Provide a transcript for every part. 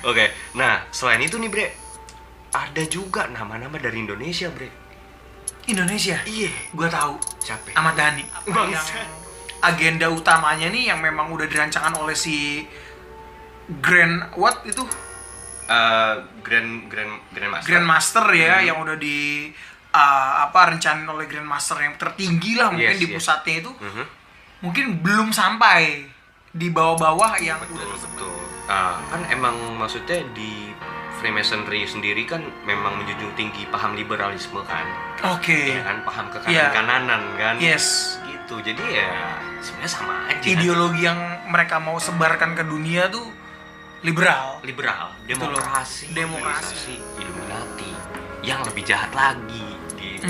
Oke, nah selain itu nih bre, ada juga nama-nama dari Indonesia bre. Indonesia? Iya. Gua tahu. Siapa? Ahmad Dhani. Bangsa. Yang agenda utamanya nih yang memang udah dirancangan oleh si Grand what itu? Grandmaster. Grandmaster ya, yang udah di rencanain oleh Grandmaster yang tertinggi lah mungkin di pusatnya itu. Mungkin belum sampai di bawah-bawah yang betul, udah tersebut. betul. Kan emang maksudnya di Freemasonry sendiri kan memang menjunjung tinggi paham liberalisme kan. Oke. Ya kan, paham kekanan-kananan kan. Yes. Gitu. Jadi ya sebenarnya sama aja. Ideologi yang mereka mau sebarkan ke dunia tuh liberal, demokrasi, Illuminati yang lebih jahat lagi gitu.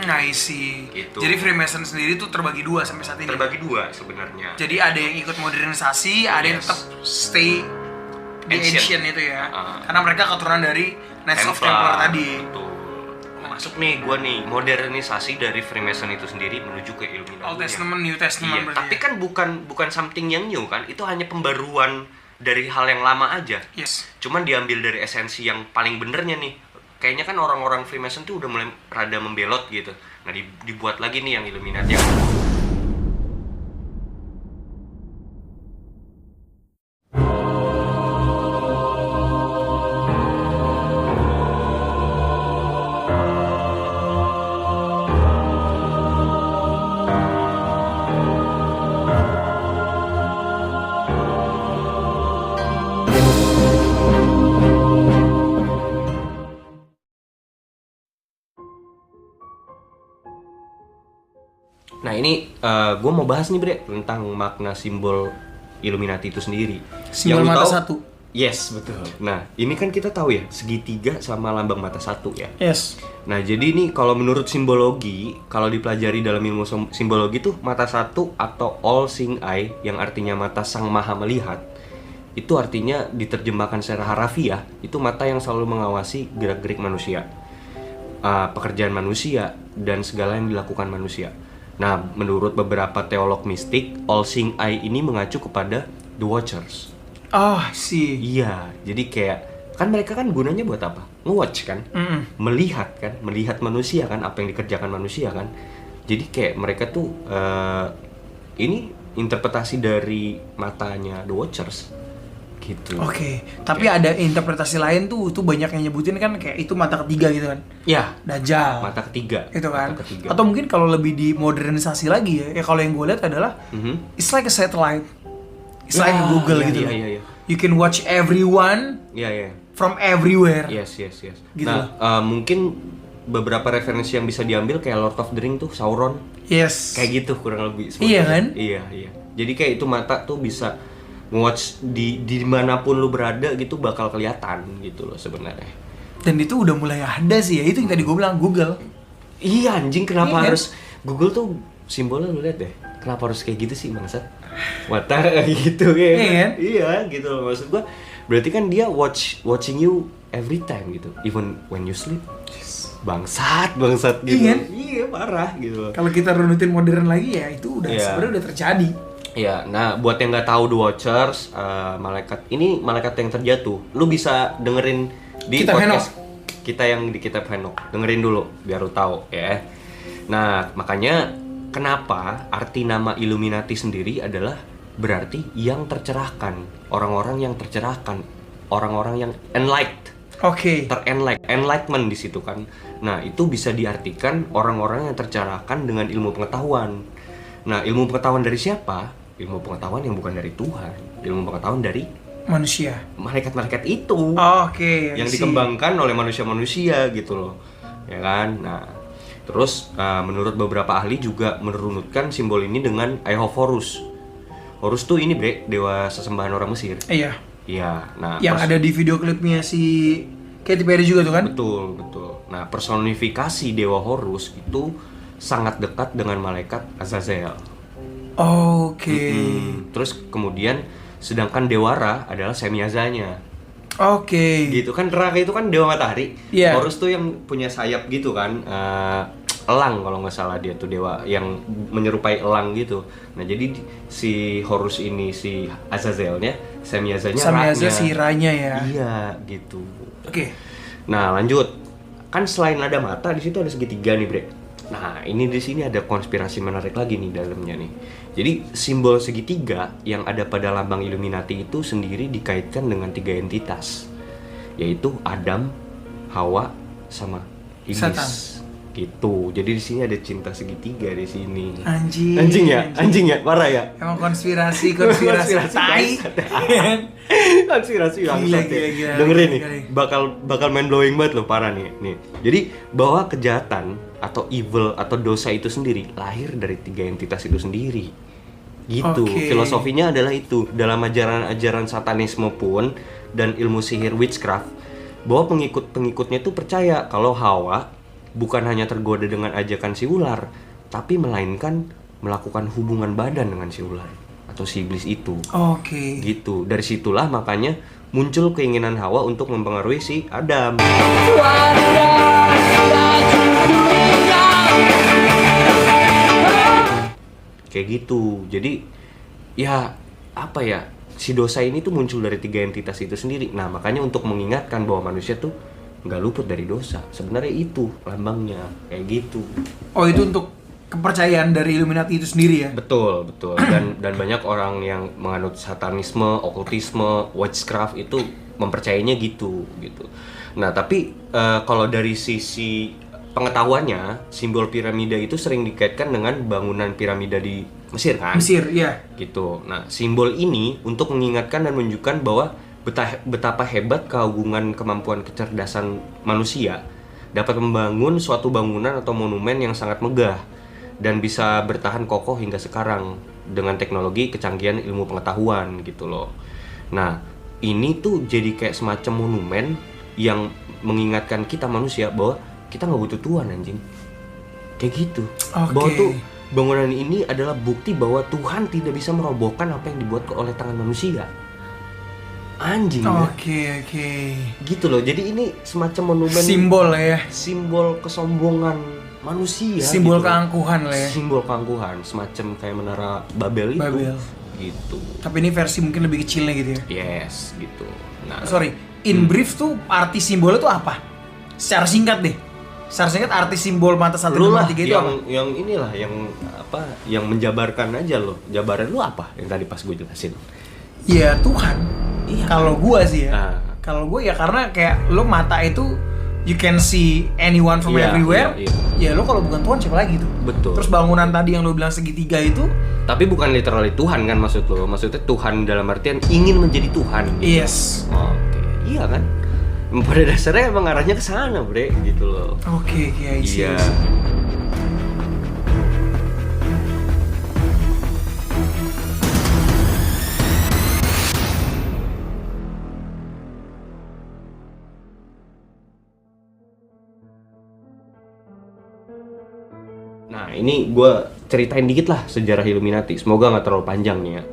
I see. Gitu. Jadi Freemason sendiri tuh terbagi dua sampai saat ini. Terbagi dua sebenarnya. Jadi ada yang ikut modernisasi, ada yang tetap stay di ancient itu ya. Karena mereka keturunan dari Knights of Templar tadi. Betul. Masuk nih gua nih, modernisasi dari Freemason itu sendiri menuju ke Illuminati. Old Testament, New Testament. Iya, tapi kan bukan something yang new kan, itu hanya pembaruan dari hal yang lama aja. Yes. Cuman diambil dari esensi yang paling benernya nih. Kayaknya kan orang-orang Freemason tuh udah mulai rada membelot gitu. Nah dibuat lagi nih yang Illuminati yang Nah ini gue mau bahas nih bre tentang makna simbol Illuminati itu sendiri. Simbol mata satu. Yes betul. Nah ini kan kita tahu ya segitiga sama lambang mata satu ya. Yes. Nah jadi ini kalau menurut simbologi, kalau dipelajari dalam ilmu simbologi tuh mata satu atau all seeing eye yang artinya mata sang maha melihat, itu artinya diterjemahkan secara harafiah itu mata yang selalu mengawasi gerak-gerik manusia, pekerjaan manusia dan segala yang dilakukan manusia. Nah, menurut beberapa teolog mistik, all seeing eye ini mengacu kepada The Watchers. Oh, sih. Iya, jadi kayak kan mereka kan gunanya buat apa? Nge-watch kan? Melihat kan? Melihat manusia kan, apa yang dikerjakan manusia kan? Jadi kayak mereka tuh ini interpretasi dari matanya The Watchers gitu. Oke. Tapi ada interpretasi lain tuh banyak yang nyebutin kan kayak itu mata ketiga gitu kan. Ya, Dajjal. mata ketiga. Itu kan. Mata ketiga. Atau mungkin kalau lebih dimodernisasi lagi ya kalau yang gue lihat adalah it's like a satellite. It's like a Google gitu. Iya. You can watch everyone Iya. from everywhere. Yes. Gitu nah, mungkin beberapa referensi yang bisa diambil kayak Lord of the Ring tuh Sauron. Yes. Kayak gitu kurang lebih. Iya kan? Iya. Jadi kayak itu mata tuh bisa watch di manapun lu berada gitu bakal kelihatan gitu loh sebenarnya. Dan itu udah mulai ada sih ya, itu yang tadi gue bilang Google. Iya anjing, kenapa Iya, harus Google tuh simbolnya lu lihat deh. Kenapa harus kayak gitu sih bangsat? Mata gitu ya. Iya gitu loh maksud gua. Berarti kan dia watching you every time gitu, even when you sleep. Bangsat gitu. Iya parah gitu. Kalau kita runutin modern lagi ya itu udah sebenarnya udah terjadi. Ya, nah buat yang nggak tahu The Watchers, malaikat yang terjatuh. Lu bisa dengerin di Kitab podcast kita yang di Kitab Henok. Dengerin dulu biar lu tahu ya. Nah, makanya kenapa arti nama Illuminati sendiri adalah berarti yang tercerahkan, orang-orang yang tercerahkan, orang-orang yang enlightened. Oke. Enlightenment di situ kan. Nah, itu bisa diartikan orang-orang yang tercerahkan dengan ilmu pengetahuan. Nah, ilmu pengetahuan dari siapa? Ilmu pengetahuan yang bukan dari Tuhan. Ilmu pengetahuan dari manusia. Malaikat-malaikat itu. Oke. Yang dikembangkan oleh manusia-manusia gitu loh. Ya kan? Nah, terus menurut beberapa ahli juga merunutkan simbol ini dengan Eye of Horus. Horus tuh ini bre, dewa sesembahan orang Mesir. Iya. Iya. Nah, yang ada di video klipnya si Katy Perry juga tuh kan? Betul. Nah, personifikasi dewa Horus itu sangat dekat dengan malaikat Azazel. Oke. Terus kemudian sedangkan Dewara adalah semiazanya. Oke. Gitu kan, Ra itu kan dewa matahari. Iya. Horus tuh yang punya sayap gitu kan. elang kalau nggak salah, dia tuh dewa yang menyerupai elang gitu. Nah jadi si Horus ini si Azazelnya, Samyaza si Ra-nya ya. Iya gitu. Oke. Nah lanjut, kan selain ada mata di situ ada segitiga nih Bre. Nah ini di sini ada konspirasi menarik lagi nih dalamnya nih. Jadi simbol segitiga yang ada pada lambang Illuminati itu sendiri dikaitkan dengan 3 entitas, yaitu Adam, Hawa, sama Iblis. Satan. Gitu. Jadi di sini ada cinta segitiga di sini. Anjing ya, parah ya. Emang konspirasi tai. Konspirasi Gila. Dengerin nih, bakal main blowing banget loh, parah nih. Jadi bahwa kejahatan atau evil atau dosa itu sendiri lahir dari 3 entitas itu sendiri. Gitu. Filosofinya adalah itu. Dalam ajaran satanisme pun dan ilmu sihir witchcraft, bahwa pengikut-pengikutnya itu percaya kalau Hawa bukan hanya tergoda dengan ajakan si ular, tapi melainkan melakukan hubungan badan dengan si ular atau si iblis itu. Gitu. Dari situlah makanya muncul keinginan Hawa untuk mempengaruhi si Adam. Kayak gitu. Jadi ya apa ya, si dosa ini tuh muncul dari 3 entitas itu sendiri. Nah makanya untuk mengingatkan bahwa manusia tuh nggak luput dari dosa, sebenarnya itu lambangnya kayak gitu. Oh itu untuk kepercayaan dari Illuminati itu sendiri ya? Betul. Dan banyak orang yang menganut satanisme, okultisme, witchcraft itu mempercayainya gitu. Nah tapi kalau dari sisi pengetahuannya, simbol piramida itu sering dikaitkan dengan bangunan piramida di Mesir kan? Mesir, iya. Gitu. Nah simbol ini untuk mengingatkan dan menunjukkan bahwa betapa hebat keagungan kemampuan kecerdasan manusia dapat membangun suatu bangunan atau monumen yang sangat megah dan bisa bertahan kokoh hingga sekarang dengan teknologi kecanggihan ilmu pengetahuan gitu loh. Nah ini tuh jadi kayak semacam monumen yang mengingatkan kita manusia bahwa kita nggak butuh Tuhan anjing, kayak gitu. Bahwa tuh bangunan ini adalah bukti bahwa Tuhan tidak bisa merobohkan apa yang dibuat oleh tangan manusia. Anjing. Oke. Gitu loh. Jadi ini semacam monumen, simbol ya. Simbol kesombongan manusia. Simbol gitu. Keangkuhan lah ya. Simbol keangkuhan, semacam kayak menara Babel itu. Gitu. Tapi ini versi mungkin lebih kecilnya gitu ya. Yes, gitu. Nah, in brief tuh arti simbolnya tuh apa? Secara singkat deh. Secara singkat arti simbol mata 1, 2, 3 itu apa? Yang inilah yang apa? Yang menjabarkan aja loh. Jabaran lu apa yang tadi pas gue jelasin? Ya Tuhan. Iya. Kalau gue sih ya, kalau gue ya karena kayak lo mata itu you can see anyone from everywhere. Ya lo kalau bukan Tuhan siapa lagi tuh? Betul. Terus bangunan tadi yang lo bilang segitiga itu, tapi bukan literally Tuhan kan maksud lo? Maksudnya Tuhan dalam artian ingin menjadi Tuhan. Gitu. Yes. Oke. Iya kan? Pada dasarnya emang arahnya ke sana, Bre, gitu loh. Oke, iya. Nah ini gue ceritain dikit lah sejarah Illuminati, semoga nggak terlalu panjang nih ya.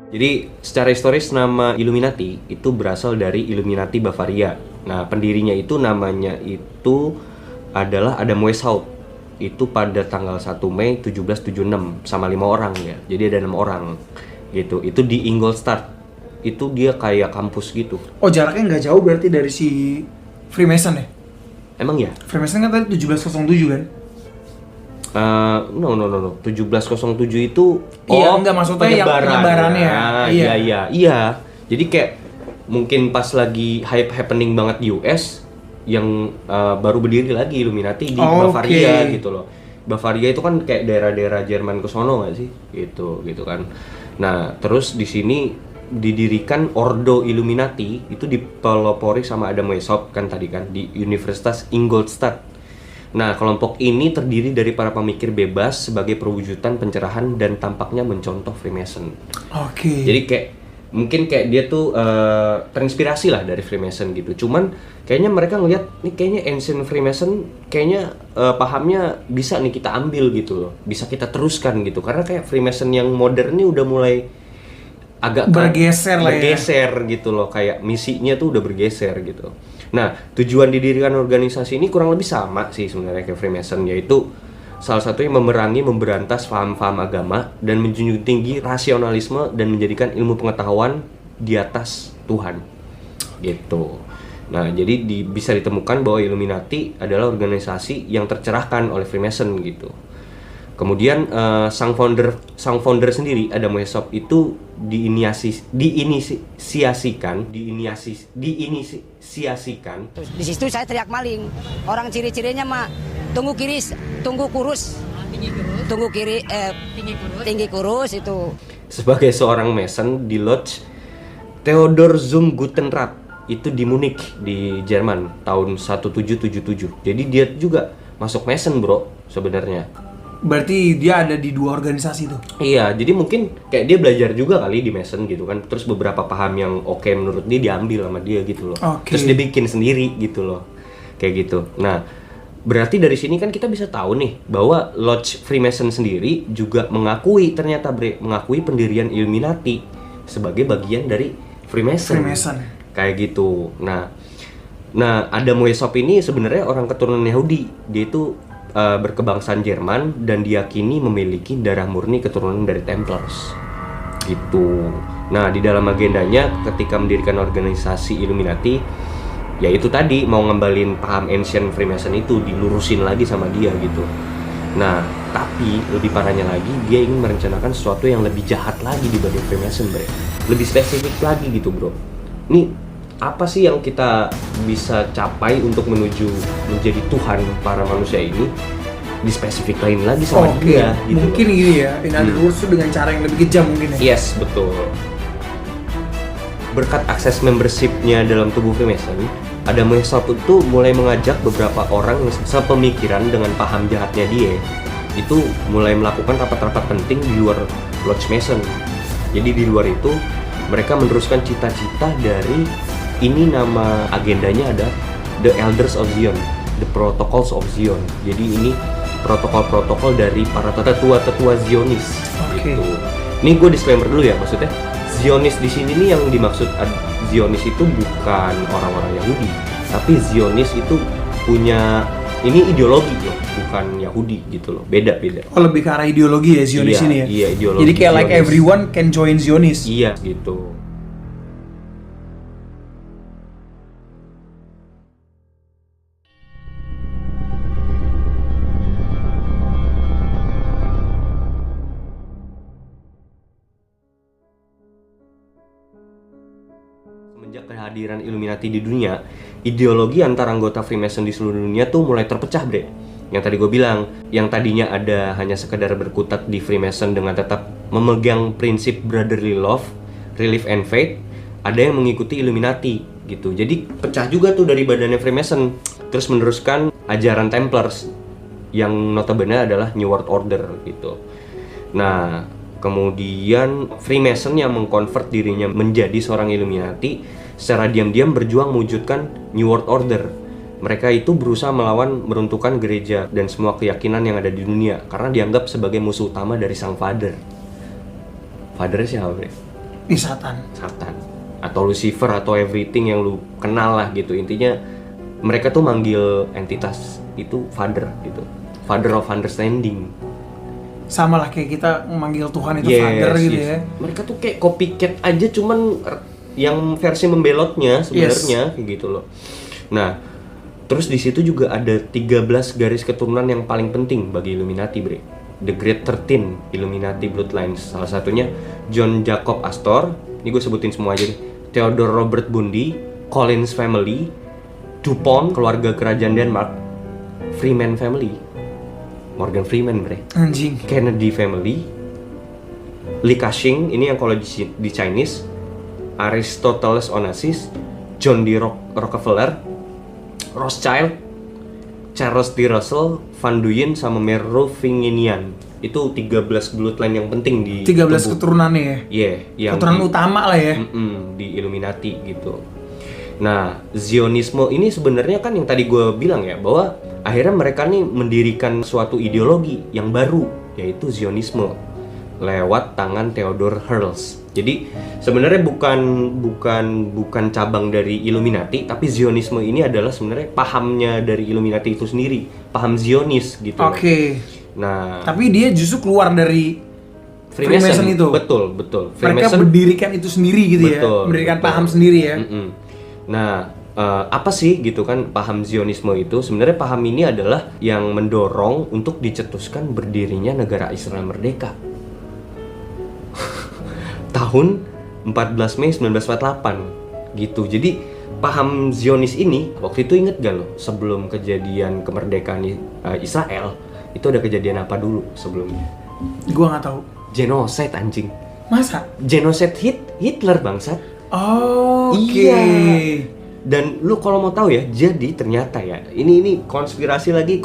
Jadi secara historis nama Illuminati itu berasal dari Illuminati Bavaria. Nah pendirinya itu namanya itu adalah Adam Weishaupt. Itu pada tanggal 1 Mei 1776 sama 5 orang ya. Jadi ada 6 orang gitu. Itu di Ingolstadt. Itu dia kayak kampus gitu. Oh jaraknya nggak jauh berarti dari si Freemason ya? Emang ya? Freemason kan tadi 1707 kan? No. 1707 itu enggak maksudnya yang penyebarannya. Iya. Jadi kayak mungkin pas lagi hype happening banget di US yang baru berdiri lagi Illuminati di Bavaria gitu loh. Bavaria itu kan kayak daerah-daerah Jerman ke sono enggak sih? Gitu kan. Nah, terus di sini didirikan Ordo Illuminati itu dipelopori sama Adam Weishaupt kan tadi kan di Universitas Ingolstadt. Nah, kelompok ini terdiri dari para pemikir bebas sebagai perwujudan pencerahan dan tampaknya mencontoh Freemason. Jadi mungkin dia tuh terinspirasi lah dari Freemason gitu. Cuman kayaknya mereka ngelihat nih kayaknya ancient Freemason kayaknya pahamnya bisa nih kita ambil gitu loh. Bisa kita teruskan gitu. Karena kayak Freemason yang modern ini udah mulai agak bergeser gitu loh, kayak misinya tuh udah bergeser gitu. Nah, tujuan didirikan organisasi ini kurang lebih sama sih sebenarnya kayak Freemason, yaitu salah satunya memerangi, memberantas paham-paham agama dan menjunjung tinggi rasionalisme dan menjadikan ilmu pengetahuan di atas Tuhan. Gitu. Nah, jadi bisa ditemukan bahwa Illuminati adalah organisasi yang tercerahkan oleh Freemason gitu. Kemudian sang founder sendiri Adam Weishaupt itu diinisiasikan. Di situ saya teriak maling. Orang ciri-cirinya mah tunggu kurus. Tinggi kurus itu. Sebagai seorang Mason di Lodge Theodor zum Guten Rat itu di Munich di Jerman tahun 1777. Jadi dia juga masuk Mason, bro, sebenarnya. Berarti dia ada di 2 organisasi tuh. Iya, jadi mungkin kayak dia belajar juga kali di Mason gitu kan. Terus beberapa paham yang oke menurut dia diambil sama dia gitu loh. Terus dia bikin sendiri gitu loh. Kayak gitu. Nah, berarti dari sini kan kita bisa tahu nih bahwa Lodge Freemason sendiri juga mengakui pendirian Illuminati sebagai bagian dari Freemason. Kayak gitu. Nah, Adam Weishaupt ini sebenarnya orang keturunan Yahudi. Dia itu berkebangsaan Jerman dan diyakini memiliki darah murni keturunan dari Templars gitu. Nah, di dalam agendanya ketika mendirikan organisasi Illuminati, yaitu tadi mau ngembalin paham ancient Freemason itu dilurusin lagi sama dia gitu. Nah, tapi lebih parahnya lagi, dia ingin merencanakan sesuatu yang lebih jahat lagi dibanding Freemason, bro. Lebih spesifik lagi gitu, bro. Nih, apa sih yang kita bisa capai untuk menuju menjadi Tuhan para manusia ini? Di spesifik lain lagi sama dia gitu. Mungkin gini ya, in other words dengan cara yang lebih kejam mungkin ya. Yes, betul. Berkat akses membership-nya dalam tubuh Freemason, Adam Weishaupt itu mulai mengajak beberapa orang yang sepemikiran dengan paham jahatnya dia itu mulai melakukan rapat-rapat penting di luar Lodge Mason. Jadi di luar itu mereka meneruskan cita-cita dari ini, nama agendanya ada The Elders of Zion, The Protocols of Zion. Jadi ini protokol-protokol dari para tetua-tetua Zionis. Gitu. Ini gue disclaimer dulu ya, maksudnya Zionis di sini nih yang dimaksud Zionis itu bukan orang-orang Yahudi, tapi Zionis itu punya ini ideologi loh, bukan Yahudi gitu loh, beda. Oh, lebih ke arah ideologi ya Zionis ini ya? Iya, ideologi. Jadi kayak Zionis. Like everyone can join Zionis. Iya, gitu. Semenjak kehadiran Illuminati di dunia, ideologi antar anggota Freemason di seluruh dunia tuh mulai terpecah, bre. Yang tadi gue bilang, yang tadinya ada hanya sekedar berkutat di Freemason dengan tetap memegang prinsip brotherly love, relief and faith, ada yang mengikuti Illuminati gitu. Jadi pecah juga tuh dari badannya Freemason, terus meneruskan ajaran Templars yang notabene adalah New World Order gitu. Nah, kemudian Freemason yang mengkonvert dirinya menjadi seorang Illuminati secara diam-diam berjuang mewujudkan New World Order. Mereka itu berusaha melawan meruntuhkan gereja dan semua keyakinan yang ada di dunia karena dianggap sebagai musuh utama dari sang father. Fathernya siapa, Bre? Satan. Atau Lucifer atau everything yang lu kenal lah gitu. Intinya mereka tuh manggil entitas itu father gitu. Father of understanding. Sama lah kayak kita memanggil Tuhan itu father gitu ya. Mereka tuh kayak copycat aja, cuman yang versi membelotnya sebenarnya kayak gitu loh. Nah, terus di situ juga ada 13 garis keturunan yang paling penting bagi Illuminati, Bre. The Great 13 Illuminati Bloodlines. Salah satunya John Jacob Astor. Ini gue sebutin semua aja deh. Theodore Robert Bundy, Collins Family, DuPont, keluarga kerajaan Denmark, Freeman Family, Morgan Freeman, Bre. Anjing. Kennedy Family, Li Ka-shing, ini yang kalau di Chinese, Aristoteles Onassis, John D. Rockefeller, Rothschild, Charles D. Russell, Van Duyn, sama Merovingian. Itu 13 bloodline yang penting di 13 keturunannya ya? Iya, yang keturunan utama lah ya? Di Illuminati gitu. Nah, Zionisme ini sebenarnya kan yang tadi gue bilang ya, bahwa akhirnya mereka nih mendirikan suatu ideologi yang baru, yaitu Zionisme lewat tangan Theodor Herzl. Jadi sebenarnya bukan cabang dari Illuminati, tapi Zionisme ini adalah sebenarnya pahamnya dari Illuminati itu sendiri, paham Zionis gitu. Oke. Nah, tapi dia justru keluar dari Freemason itu. Betul. Mereka mendirikan itu sendiri gitu ya, mendirikan paham sendiri ya. Nah, apa sih gitu kan paham Zionisme itu? Sebenarnya paham ini adalah yang mendorong untuk dicetuskan berdirinya negara Israel merdeka. Tahun 14 Mei 1948 gitu. Jadi paham Zionis ini waktu itu inget gak lo sebelum kejadian kemerdekaan Israel itu ada kejadian apa dulu sebelumnya? Gua nggak tahu. Genocide anjing. Masa? Genocide Hitler bangsat. Oh, oke. Iya. Dan lu kalau mau tahu ya, jadi ternyata ya ini konspirasi lagi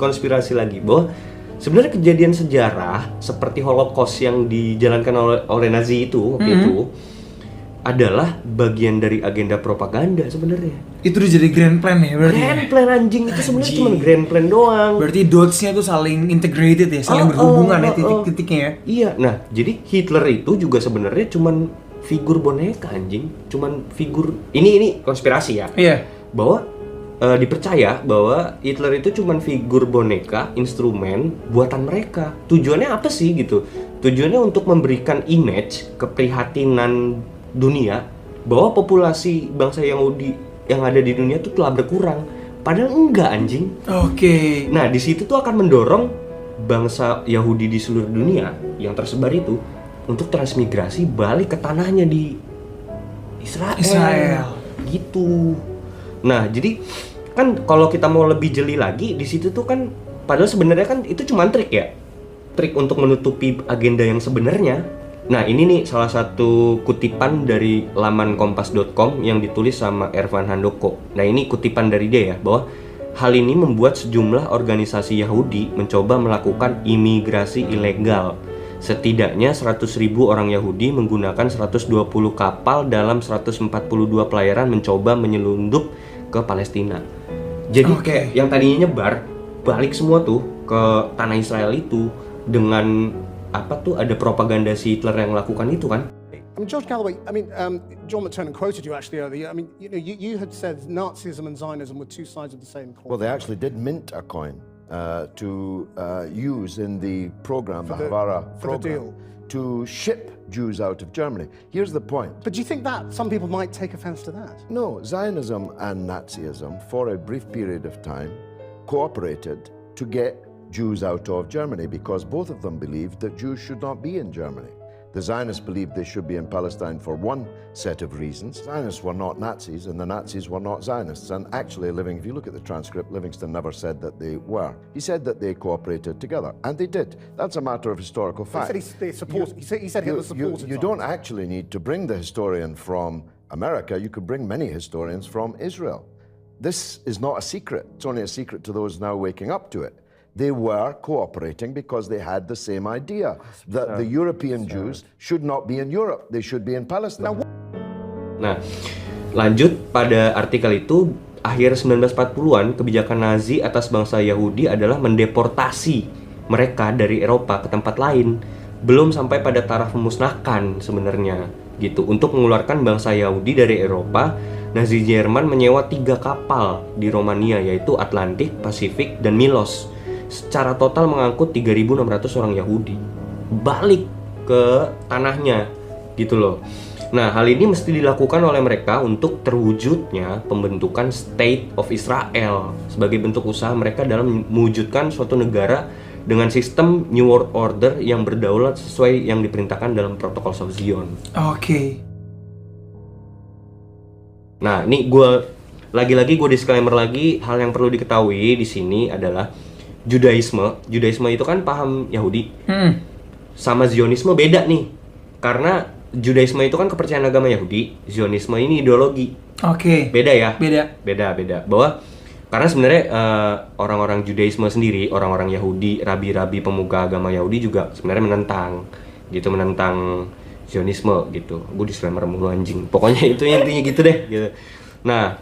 bahwa sebenarnya kejadian sejarah seperti Holocaust yang dijalankan oleh Nazi itu waktu itu adalah bagian dari agenda propaganda sebenarnya. Itu udah jadi grand plan ya berarti. Grand plan anjing itu sebenarnya cuma grand plan doang. Berarti dots-nya tuh saling integrated ya, saling berhubungan ya titik-titiknya ya. Iya, nah jadi Hitler itu juga sebenarnya cuman figur boneka anjing, cuman figur ini konspirasi ya. Iya. Bahwa dipercaya bahwa Hitler itu cuman figur boneka, instrumen buatan mereka. Tujuannya apa sih gitu? Tujuannya untuk memberikan image keprihatinan dunia bahwa populasi bangsa Yahudi yang ada di dunia itu telah berkurang. Padahal enggak anjing. Oke. Nah, di situ tuh akan mendorong bangsa Yahudi di seluruh dunia yang tersebar itu untuk transmigrasi balik ke tanahnya di Israel. Gitu. Nah, jadi kan kalau kita mau lebih jeli lagi di situ tuh kan padahal sebenarnya kan itu cuma trik ya. Trik untuk menutupi agenda yang sebenarnya. Nah, ini nih salah satu kutipan dari laman kompas.com yang ditulis sama Ervan Handoko. Nah, ini kutipan dari dia ya, bahwa hal ini membuat sejumlah organisasi Yahudi mencoba melakukan imigrasi ilegal. Setidaknya 100.000 orang Yahudi menggunakan 120 kapal dalam 142 pelayaran mencoba menyelundup ke Palestina. Jadi yang tadinya nyebar balik semua tuh ke tanah Israel itu dengan apa tuh ada propaganda si Hitler yang lakukan itu kan. I mean, George Galloway, John McTernan quoted you actually earlier. I mean, you had said Nazism and Zionism were two sides of the same coin. Well, they actually did mint a coin to use in the program, the Havara program, to ship Jews out of Germany. Here's the point. But do you think that some people might take offense to that? No, Zionism and Nazism, for a brief period of time, cooperated to get Jews out of Germany because both of them believed that Jews should not be in Germany. The Zionists believed they should be in Palestine for one set of reasons. Zionists were not Nazis and the Nazis were not Zionists. And actually, if you look at the transcript, Livingston never said that they were. He said that they cooperated together, and they did. That's a matter of historical fact. He said Hitler supported. You don't actually need to bring the historian from America. You could bring many historians from Israel. This is not a secret. It's only a secret to those now waking up to it. They were cooperating because they had the same idea that the European Jews should not be in Europe, they should be in Palestine. Nah, lanjut pada artikel itu, akhir 1940-an kebijakan Nazi atas bangsa Yahudi adalah mendeportasi mereka dari Eropa ke tempat lain, belum sampai pada taraf memusnahkan sebenarnya gitu. Untuk mengeluarkan bangsa Yahudi dari Eropa, Nazi Jerman menyewa 3 kapal di Romania, yaitu Atlantik, Pasifik, dan Milos. Secara total mengangkut 3.600 orang Yahudi balik ke tanahnya gitu loh. Nah, hal ini mesti dilakukan oleh mereka untuk terwujudnya pembentukan State of Israel sebagai bentuk usaha mereka dalam mewujudkan suatu negara dengan sistem New World Order yang berdaulat sesuai yang diperintahkan dalam Protokol of Zion. Oke. Nah, ini lagi-lagi gue disclaimer lagi, hal yang perlu diketahui di sini adalah Judaisme itu kan paham Yahudi. Sama Zionisme beda nih. Karena Judaisme itu kan kepercayaan agama Yahudi, Zionisme ini ideologi. Oke. Beda ya? Beda. Bahwa karena sebenarnya orang-orang Judaisme sendiri, orang-orang Yahudi, rabi-rabi pemuka agama Yahudi juga sebenarnya menentang Zionisme gitu. Gue disclaimer mulu anjing. Pokoknya itu intinya gitu deh gitu. Nah,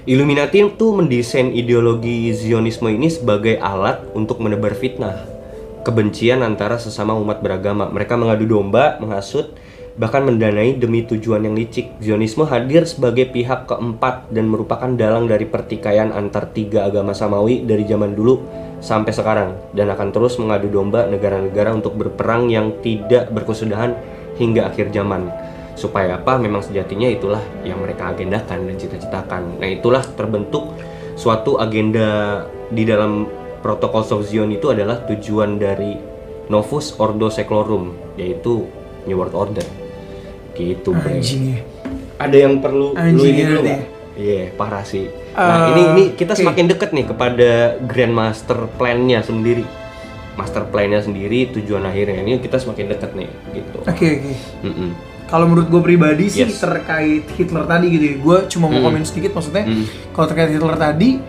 Illuminati itu mendesain ideologi Zionisme ini sebagai alat untuk menebar fitnah, kebencian antara sesama umat beragama. Mereka mengadu domba, menghasut, bahkan mendanai demi tujuan yang licik. Zionisme hadir sebagai pihak keempat dan merupakan dalang dari pertikaian antar tiga agama samawi dari zaman dulu sampai sekarang, dan akan terus mengadu domba negara-negara untuk berperang yang tidak berkesudahan hingga akhir zaman. Supaya apa? Memang sejatinya itulah yang mereka agendakan dan cita-citakan. Nah, itulah terbentuk suatu agenda di dalam Protocols of Zion itu adalah tujuan dari Novus Ordo Seclorum, yaitu New World Order. Gitu, Bre. Ada yang perlu lu ini dulu nggak? Iya, parah sih. Nah, ini kita semakin deket nih kepada Grand Master Plan-nya sendiri. Master Plan-nya sendiri, tujuan akhirnya. Ini kita semakin deket nih, gitu. Oke. Kalau menurut gue pribadi sih terkait Hitler tadi gitu ya. Gue cuma mau komen sedikit, maksudnya kalau terkait Hitler tadi,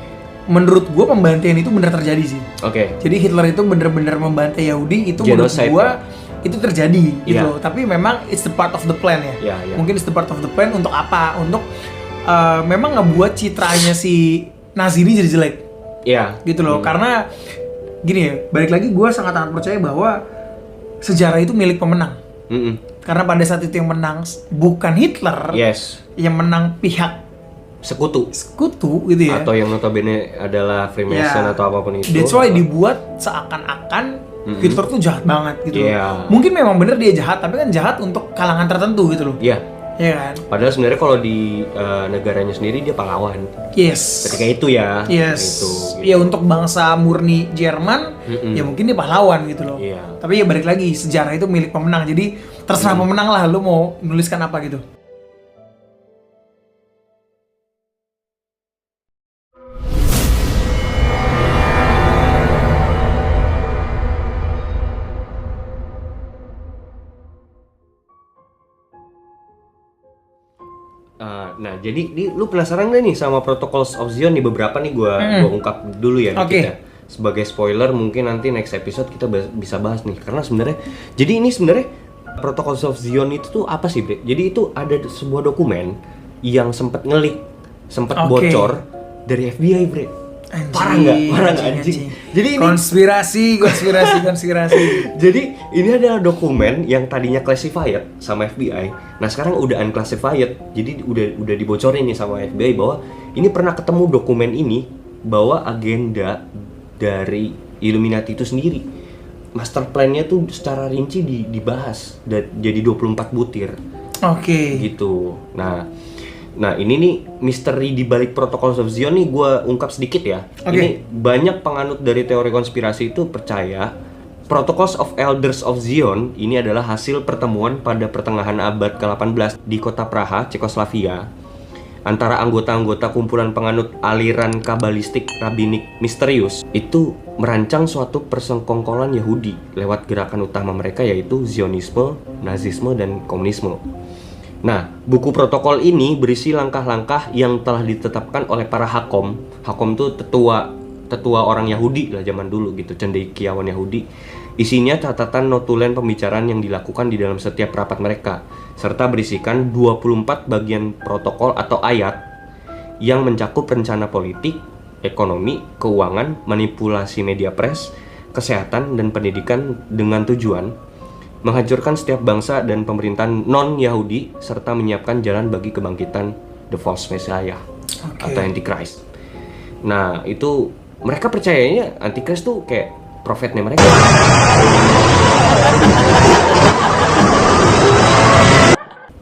menurut gue pembantaian itu benar terjadi sih. Jadi Hitler itu bener-bener membantai Yahudi, itu genocide, menurut gue itu terjadi gitu loh. Tapi memang it's the part of the plan ya. Mungkin it's the part of the plan untuk apa? Untuk memang ngebuat citranya si Nazi ini jadi jelek. Gitu loh. Karena gini ya, balik lagi gue sangat percaya bahwa sejarah itu milik pemenang. Karena pada saat itu yang menang bukan Hitler, yang menang pihak sekutu gitu ya. Atau yang notabene adalah Freemason atau apapun itu. That's why dibuat seakan-akan Hitler tuh jahat banget gitu loh. Mungkin memang bener dia jahat, tapi kan jahat untuk kalangan tertentu gitu loh. Iya kan? Padahal sebenarnya kalau di negaranya sendiri dia pahlawan. Ketika itu ya. Gitu. Ya untuk bangsa murni Jerman, ya mungkin dia pahlawan gitu loh. Tapi ya balik lagi, sejarah itu milik pemenang. Jadi terserah pemenang lah, lu mau nuliskan apa gitu. Nah, jadi lu penasaran gak nih sama Protocols of Zion nih? Beberapa nih gua ungkap dulu ya kita. Sebagai spoiler, mungkin nanti next episode kita bisa bahas nih. Karena sebenarnya, jadi ini sebenarnya Protocols of Zion itu tuh apa sih, Bre? Jadi itu ada sebuah dokumen yang sempat bocor dari FBI, Bre. Parah nggak anjing? Jadi ini konspirasi. Jadi ini adalah dokumen yang tadinya classified sama FBI. Nah, sekarang udah unclassified. Jadi udah dibocorin nih sama FBI bahwa ini pernah ketemu dokumen ini, bahwa agenda dari Illuminati itu sendiri, master plan-nya tuh secara rinci dibahas jadi 24 butir. Gitu. Nah, ini nih misteri di balik Protocols of Zion nih gue ungkap sedikit ya. Ini banyak penganut dari teori konspirasi itu percaya Protocols of Elders of Zion ini adalah hasil pertemuan pada pertengahan abad ke-18 di kota Praha, Cekoslovakia, antara anggota-anggota kumpulan penganut aliran kabalistik rabbinik misterius itu merancang suatu persekongkolan Yahudi lewat gerakan utama mereka, yaitu Zionisme, Nazisme, dan Komunisme. Nah, buku protokol ini berisi langkah-langkah yang telah ditetapkan oleh para hakom. Hakom itu tetua orang Yahudi lah zaman dulu gitu, cendekiawan Yahudi. Isinya catatan notulen pembicaraan yang dilakukan di dalam setiap rapat mereka, serta berisikan 24 bagian protokol atau ayat yang mencakup rencana politik, ekonomi, keuangan, manipulasi media press, kesehatan, dan pendidikan dengan tujuan menghancurkan setiap bangsa dan pemerintahan non-Yahudi serta menyiapkan jalan bagi kebangkitan The False Messiah atau Antichrist. Nah, itu mereka percayanya Antichrist tuh kayak profetnya mereka.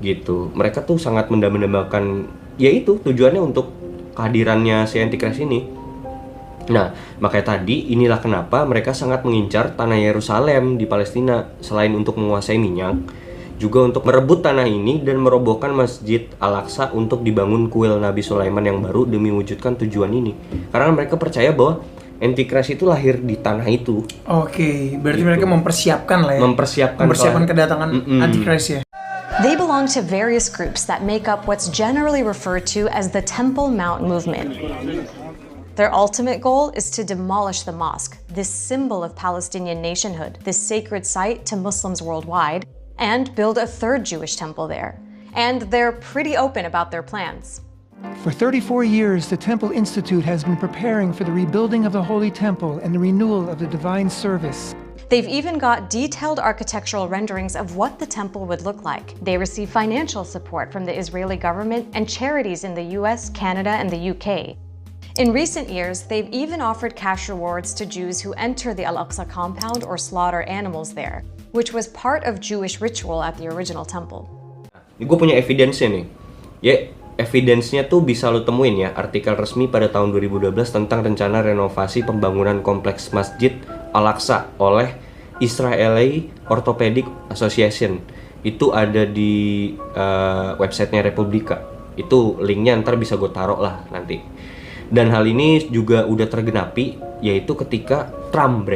Gitu. Mereka tuh sangat mendambakan, yaitu tujuannya untuk kehadirannya si Antichrist ini. Nah, makanya tadi inilah kenapa mereka sangat mengincar tanah Yerusalem di Palestina. Selain untuk menguasai minyak, juga untuk merebut tanah ini dan merobohkan Masjid Al-Aqsa untuk dibangun kuil Nabi Sulaiman yang baru demi mewujudkan tujuan ini. Karena mereka percaya bahwa Antichrist itu lahir di tanah itu. Berarti gitu. Mereka mempersiapkan lah ya. Mempersiapkan kedatangan Antichrist ya. They belong to various groups that make up what's generally referred to as the Temple Mount movement. Their ultimate goal is to demolish the mosque, this symbol of Palestinian nationhood, this sacred site to Muslims worldwide, and build a third Jewish temple there. And they're pretty open about their plans. For 34 years, the Temple Institute has been preparing for the rebuilding of the Holy Temple and the renewal of the divine service. They've even got detailed architectural renderings of what the temple would look like. They receive financial support from the Israeli government and charities in the US, Canada, and the UK. In recent years, they've even offered cash rewards to Jews who enter the Al-Aqsa compound or slaughter animals there, which was part of Jewish ritual at the original temple. Ini gue punya evidence-nya nih. Ya, evidence-nya tuh bisa lo temuin ya, artikel resmi pada tahun 2012 tentang rencana renovasi pembangunan kompleks Masjid Al-Aqsa oleh Israeli Orthopedic Association. Itu ada di websitenya Republika. Itu linknya ntar bisa gue taruh lah nanti. Dan hal ini juga udah tergenapi, yaitu ketika Trump,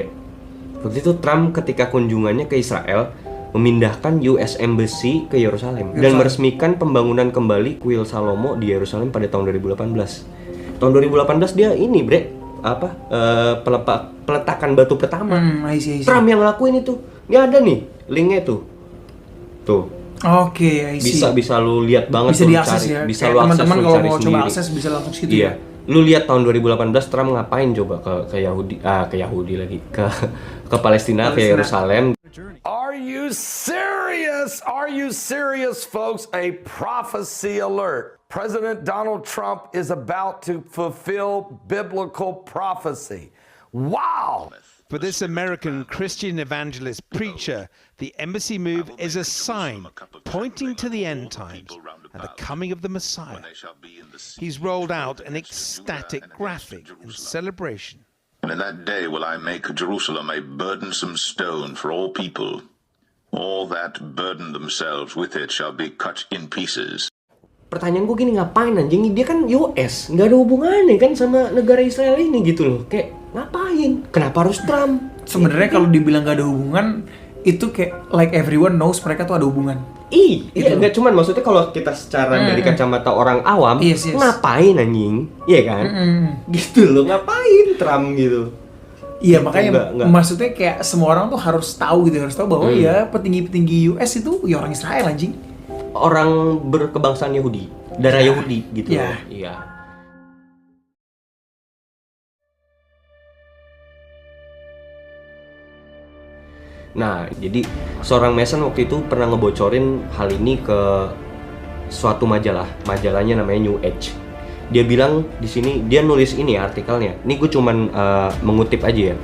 Waktu itu Trump ketika kunjungannya ke Israel memindahkan US Embassy ke Yerusalem dan meresmikan pembangunan kembali Kuil Salomo di Yerusalem pada tahun 2018. Tahun 2018 dia ini, peletakan batu pertama. Trump yang ngelakuin itu. Ini ada nih linknya tuh. Tuh. Oke, Bisa lu lihat banget, bisa diakses ya. Bisa lu akses, teman-teman kalau mau sendiri. coba akses bisa langsung situ. Iya. Lu lihat tahun 2018 Trump ngapain coba ke Yahudi lagi, ke Palestina, ke Yerusalem. Are you serious? Are you serious, folks? A prophecy alert. President Donald Trump is about to fulfill biblical prophecy. Wow! For this American Christian evangelist preacher, the embassy move is a sign pointing to the end times and the coming of the Messiah. He's rolled out an ecstatic graphic in celebration. And in that day will I make Jerusalem a burdensome stone for all people. All that burden themselves with it shall be cut in pieces. Pertanyaan gue gini, ngapain anjing? Dia kan US, nggak ada hubungannya kan sama negara Israel ini gitu loh. Kayak ngapain? Kenapa harus Trump? Sebenarnya kalau dibilang nggak ada hubungan, itu kayak like everyone knows mereka tuh ada hubungan. Iya, nggak cuman maksudnya kalau kita secara dari kacamata orang awam, ngapain anjing? Iya kan? Gitu loh, ngapain Trump gitu? Iya, makanya maksudnya kayak semua orang tuh harus tahu gitu, harus tahu bahwa ya petinggi-petinggi US itu ya orang Israel anjing. Orang berkebangsaan Yahudi, darah Yahudi gitu. Iya. Nah, jadi seorang Mason waktu itu pernah ngebocorin hal ini ke suatu majalah. Majalahnya namanya New Age. Dia bilang di sini, dia nulis ini ya artikelnya. Ini gue cuman mengutip aja ya.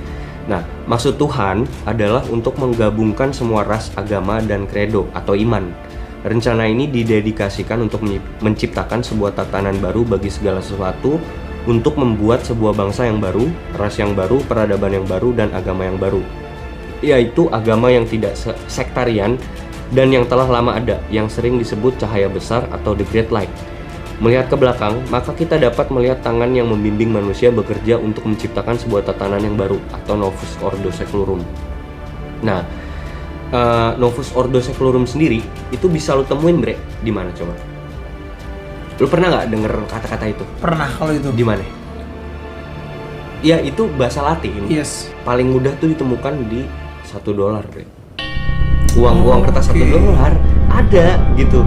Nah, maksud Tuhan adalah untuk menggabungkan semua ras, agama, dan kredo atau iman. Rencana ini didedikasikan untuk menciptakan sebuah tatanan baru bagi segala sesuatu, untuk membuat sebuah bangsa yang baru, ras yang baru, peradaban yang baru, dan agama yang baru. Yaitu agama yang tidak sektarian dan yang telah lama ada, yang sering disebut cahaya besar atau the great light. Melihat ke belakang, maka kita dapat melihat tangan yang membimbing manusia bekerja untuk menciptakan sebuah tatanan yang baru atau Novus Ordo Seclorum. Nah, Novus Ordo Seclorum sendiri itu bisa lo temuin di mana coba? Lo pernah nggak denger kata-kata itu? Pernah kalau itu. Di mana? Ya itu bahasa Latin. Yes. Paling mudah tuh ditemukan di $1, Uang kertas $1 ada gitu.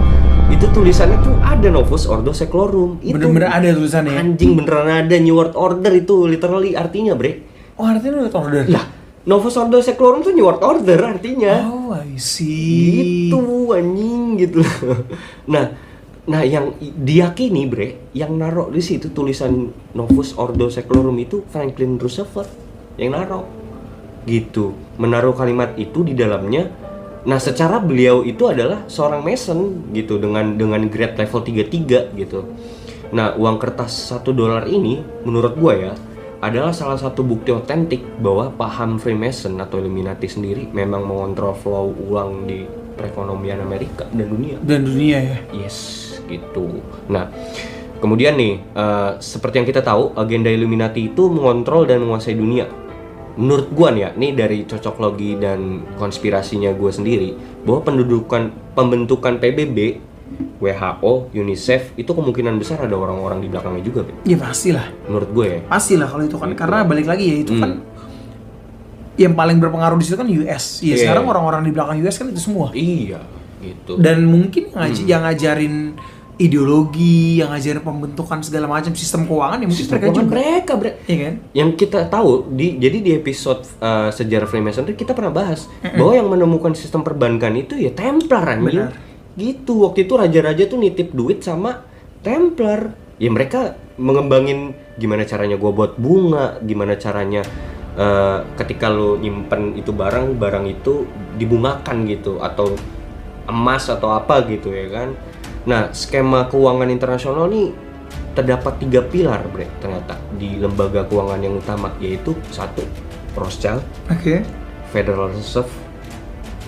Itu tulisannya tuh ada Novus Ordo Seclorum. Itu bener-bener ada tulisannya. Anjing beneran ada, New World Order itu literally artinya, Oh, artinya New World Order. Lah, Novus Ordo Seclorum tuh New World Order artinya. Oh, I see. Gitu anjing gitu. Nah yang diyakini yang naruh di situ tulisan Novus Ordo Seclorum itu Franklin Roosevelt yang naruh. Gitu. Menaruh kalimat itu di dalamnya. Nah, secara beliau itu adalah seorang Mason gitu dengan grade level 33 gitu. Nah, uang kertas $1 ini menurut gua ya adalah salah satu bukti otentik bahwa paham Freemason atau Illuminati sendiri memang mengontrol flow uang di perekonomian Amerika dan dunia. Dan dunia ya. Yes, gitu. Nah, kemudian nih, seperti yang kita tahu, agenda Illuminati itu mengontrol dan menguasai dunia. Menurut gua nih ya, nih dari cocoklogi dan konspirasinya gua sendiri, bahwa pembentukan PBB, WHO, UNICEF itu kemungkinan besar ada orang-orang di belakangnya juga, Iya pastilah. Menurut gue ya. Pastilah kalau itu kan, karena balik lagi ya itu kan yang paling berpengaruh di situ kan US. Ya sekarang orang-orang di belakang US kan itu semua. Iya, gitu. Dan mungkin yang ngajarin ideologi, yang ngajarin pembentukan segala macam sistem keuangan, ya mungkin sistem mereka juga. Mereka, iya kan? Yang kita tahu jadi di episode sejarah Freemasonry kita pernah bahas bahwa yang menemukan sistem perbankan itu ya Templar anjing. Gitu. Waktu itu raja-raja tuh nitip duit sama Templar. Ya mereka mengembangin gimana caranya gua buat bunga, gimana caranya ketika lo nyimpen itu barang itu dibungakan gitu, atau emas atau apa gitu ya kan. Nah, skema keuangan internasional nih terdapat 3 pilar bre ternyata di lembaga keuangan yang utama, yaitu 1 Rothschild, Federal Reserve,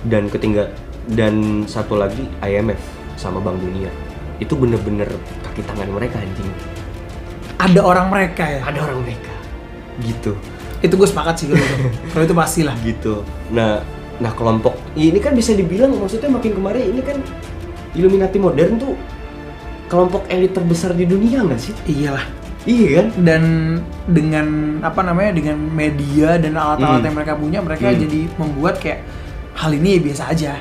dan satu lagi IMF sama Bank Dunia. Itu bener-bener kaki tangan mereka anjing. Ada orang mereka ya? Ada orang mereka. Gitu. Itu gue sepakat sih kalau itu pastilah. Gitu. Nah kelompok ini kan bisa dibilang, maksudnya makin kemarin ini kan Illuminati modern tuh kelompok elit terbesar di dunia nggak sih? Iyalah. Iya kan? Dan dengan dengan media dan alat-alat yang mereka punya, mereka jadi membuat kayak hal ini ya biasa aja.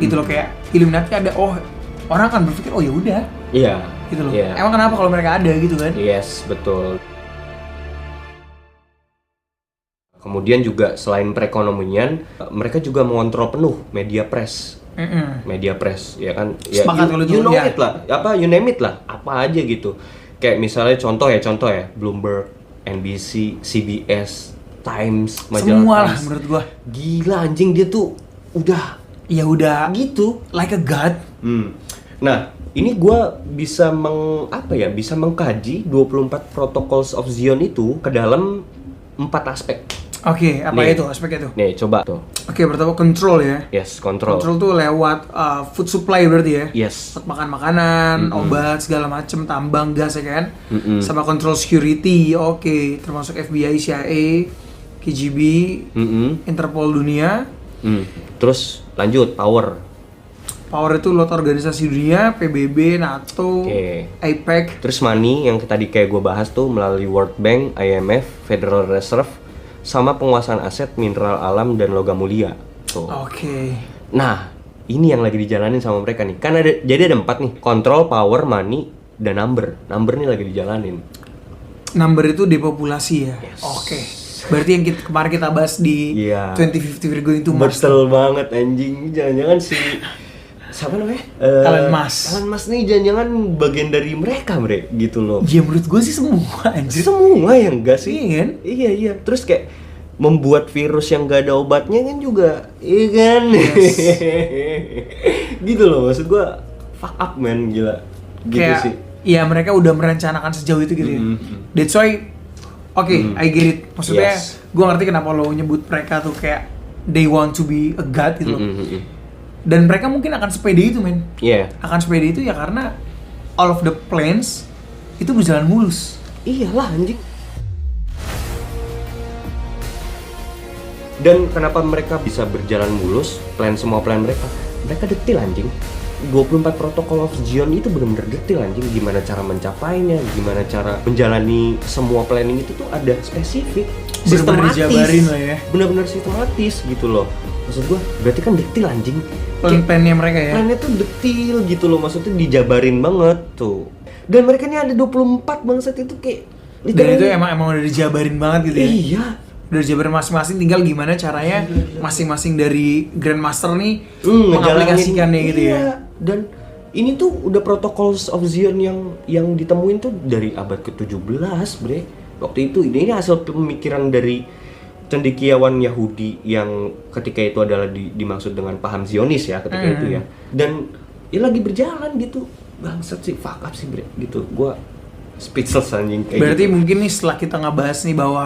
Gitu loh, kayak Illuminati ada, orang akan berpikir ya udah. Iya. Gitu loh. Yeah. Emang kenapa kalau mereka ada gitu kan? Yes, betul. Kemudian juga selain perekonomian, mereka juga mengontrol penuh media press. Media press, ya kan? Ya, you know it lah, you name it lah, apa aja gitu. Kayak misalnya contoh ya, Bloomberg, NBC, CBS, Times, majalah semua lah menurut gua. Gila anjing, dia tuh udah gitu, like a god. Nah, ini gua bisa mengkaji 24 Protocols of Zion itu ke dalam 4 aspek. Oke, apa itu aspeknya tuh? Nih, coba tuh. Oke, pertama control ya. Yes, control. Control tuh lewat food supply berarti ya. Yes. Makan makanan, obat segala macem, tambang, gas ya kan. Sama control security, oke, termasuk FBI, CIA, KGB, Interpol dunia. Terus lanjut power. Power itu lot organisasi dunia, PBB, NATO, APEC. Terus money yang tadi kayak gue bahas tuh melalui World Bank, IMF, Federal Reserve, sama penguasaan aset, mineral alam, dan logam mulia. Oke. Nah, ini yang lagi dijalanin sama mereka nih. Kan jadi ada 4 nih. Control, power, money, dan number. Number nih lagi dijalanin. Number itu depopulasi ya? Yes. Oke. Berarti yang kemarin kita bahas di 2050 we're going to Mars. Betul banget anjing. Jangan-jangan siapa namanya? Elon Musk. Elon Musk nih jangan-jangan bagian dari mereka, bre, gitu loh. Ya menurut gue sih semua anjir. Semua yang enggak sih? Iya kan? Iya. Terus kayak membuat virus yang gak ada obatnya kan juga, iya kan? Yes. Gitu loh, maksud gue fuck up man, gila. Gitu kayak, sih. Iya, mereka udah merencanakan sejauh itu gitu ya. That's why, I get it. Maksudnya, gue ngerti kenapa lo nyebut mereka tuh kayak they want to be a god gitu loh. Dan mereka mungkin akan sepede itu, men. Iya. Akan sepede itu ya karena all of the plans itu berjalan mulus. Iyalah anjing. Dan kenapa mereka bisa berjalan mulus, semua plan mereka detil anjing. 24 Protocol of Zion itu benar-benar detil anjing, gimana cara mencapainya, gimana cara menjalani semua planning itu tuh ada spesifik, sistematis, dijabarin lah ya. Benar-benar sistematis gitu loh. Maksud gua, berarti kan detil anjing. Plan-plannya mereka ya. Plannya tuh detil gitu loh, maksudnya dijabarin banget tuh. Dan mereka ini ada 24 bangsat itu kayak dan itu emang udah dijabarin banget gitu ya. Iya. Udah dijabarin masing-masing, tinggal gimana caranya masing-masing dari Grandmaster nih mengaplikasikannya gitu ya. Dan ini tuh udah Protocols of Zion yang ditemuin tuh dari abad ke-17, bre. Waktu itu ini hasil pemikiran dari cendekiawan Yahudi yang ketika itu adalah dimaksud dengan paham Zionis ya ketika itu ya. Dan ya lagi berjalan gitu. Bangsat sih, fuck up sih, bre. Gitu. Gua speechless anjing kayak berarti gitu. Mungkin nih setelah kita ngebahas nih bahwa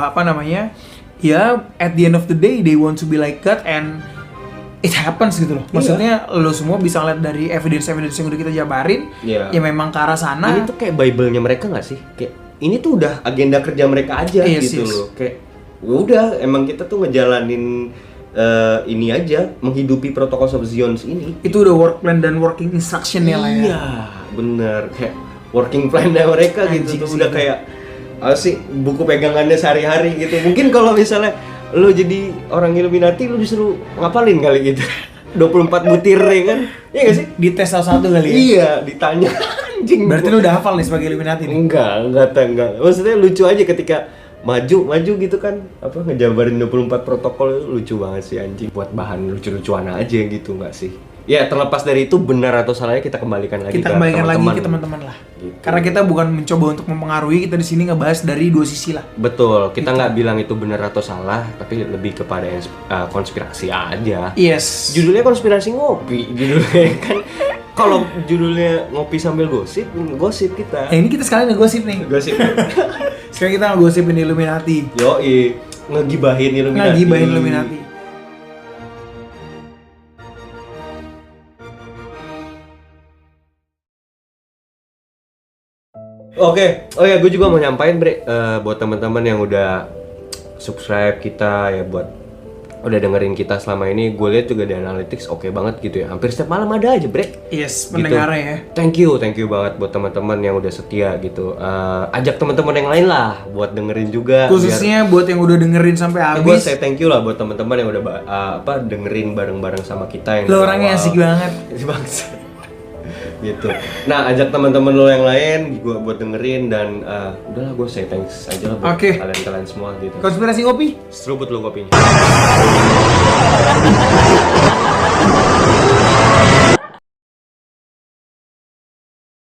ya at the end of the day they want to be like God and it happens gitu loh. Maksudnya lo semua bisa ngeliat dari evidence yang udah kita jabarin, ya memang ke arah sana. Ini tuh kayak Bible-nya mereka nggak sih? Kayak ini tuh udah agenda kerja mereka aja gitu loh. Kayak udah emang kita tuh ngejalanin ini aja, menghidupi Protocol of Zion ini. Itu udah work plan dan working instruction-nya lah ya. Iya, bener, kayak working plan-nya mereka gitu tuh udah kayak sih buku pegangannya sehari-hari gitu. Mungkin kalau misalnya lo jadi orang Illuminati lo disuruh ngapalin kali gitu 24 butir ya kan? Iya gak sih? Dites satu-satu kali ya? Iya, ditanya anjing. Berarti lu udah hafal nih sebagai Illuminati nih? Enggak. Maksudnya lucu aja ketika maju gitu kan, apa ngejabarin 24 protokol itu lucu banget sih anjing. Buat bahan lucu-lucuan aja gitu nggak sih? Ya terlepas dari itu benar atau salahnya kita kembalikan lagi ke teman-teman lah. Gitu. Karena kita bukan mencoba untuk mempengaruhi, kita di sini ngebahas dari dua sisi lah. Betul, kita nggak bilang itu benar atau salah, tapi lebih kepada konspirasi aja. Yes. Judulnya konspirasi ngopi, judulnya kan. Kalau judulnya ngopi sambil gosip kita. Ini kita sekalian ngegosip nih. Gosip. Sekarang kita ngegosipin Illuminati. Yoi, ngegibahin Illuminati. Oke, oh ya gue juga mau nyampain Bre, buat teman-teman yang udah subscribe kita ya, buat udah dengerin kita selama ini, gue lihat juga di analytics oke banget gitu ya, hampir setiap malam ada aja Bre. Yes, pendengarnya ya. Thank you banget buat teman-teman yang udah setia gitu. Ajak teman-teman yang lain lah buat dengerin juga. Khususnya buat yang udah dengerin sampai habis. Gue say thank you lah buat teman-teman yang udah dengerin bareng-bareng sama kita yang. Lo orangnya asik banget. Bangsa. Gitu. Nah, ajak teman-teman lo yang lain gue buat dengerin dan udahlah gue say thanks aja lah buat kalian semua gitu. Konspirasi kopi? Seruput lo kopinya.